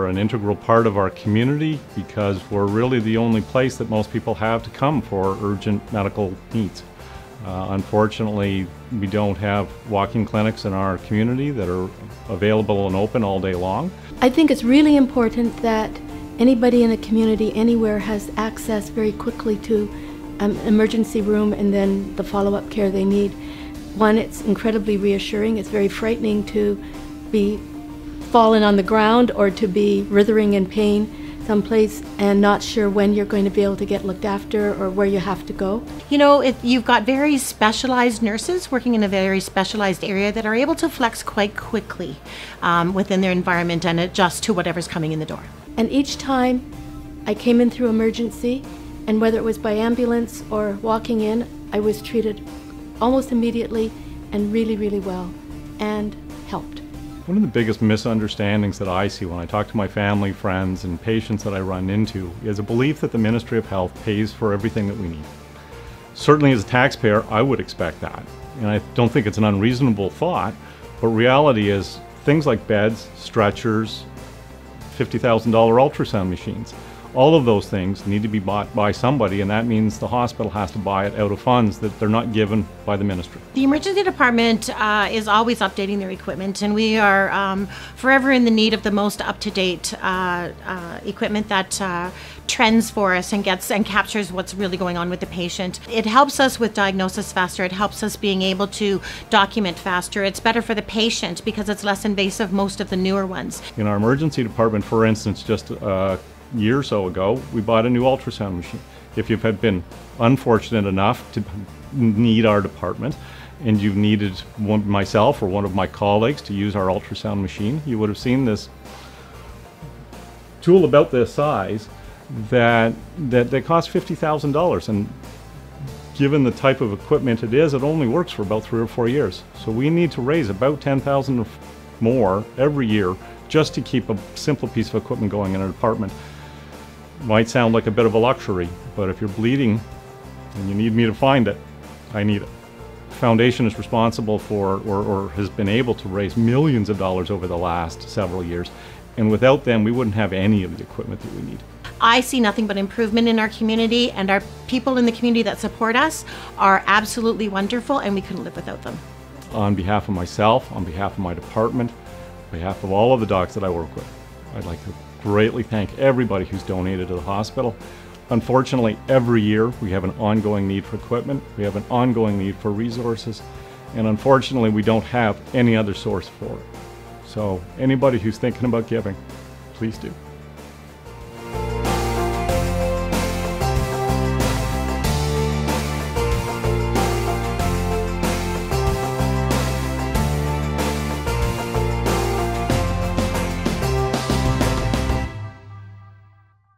They're an integral part of our community because we're really the only place that most people have to come for urgent medical needs. Unfortunately, we don't have walk-in clinics in our community that are available and open all day long. I think it's really important that anybody in a community anywhere has access very quickly to an emergency room and then the follow-up care they need. One, it's incredibly reassuring. It's very frightening to be fallen on the ground or to be writhing in pain someplace and not sure when you're going to be able to get looked after or where you have to go. You know, you've got very specialized nurses working in a very specialized area that are able to flex quite quickly within their environment and adjust to whatever's coming in the door. And each time I came in through emergency, and whether it was by ambulance or walking in, I was treated almost immediately and really, really well and helped. One of the biggest misunderstandings that I see when I talk to my family, friends, and patients that I run into is a belief that the Ministry of Health pays for everything that we need. Certainly as a taxpayer, I would expect that. And I don't think it's an unreasonable thought, but reality is things like beds, stretchers, $50,000 ultrasound machines, all of those things need to be bought by somebody, and that means the hospital has to buy it out of funds that they're not given by the ministry. The emergency department is always updating their equipment, and we are forever in the need of the most up-to-date equipment that trends for us and captures what's really going on with the patient. It helps us with diagnosis faster. It helps us being able to document faster. It's better for the patient because it's less invasive, most of the newer ones. In our emergency department, for instance, just year or so ago, we bought a new ultrasound machine. If you've been unfortunate enough to need our department and you've needed myself or one of my colleagues to use our ultrasound machine, you would have seen this tool about this size that costs $50,000, and given the type of equipment it is, it only works for about 3 or 4 years. So we need to raise about $10,000 more every year just to keep a simple piece of equipment going in a department. Might sound like a bit of a luxury, but if you're bleeding and you need me to find it, I need it. The foundation is responsible for or has been able to raise millions of dollars over the last several years, and without them we wouldn't have any of the equipment that we need. I see nothing but improvement in our community, and our people in the community that support us are absolutely wonderful, and we couldn't live without them. On behalf of myself, on behalf of my department, on behalf of all of the docs that I work with, I'd like to greatly thank everybody who's donated to the hospital. Unfortunately, every year we have an ongoing need for equipment, we have an ongoing need for resources, and unfortunately we don't have any other source for it. So anybody who's thinking about giving, please do.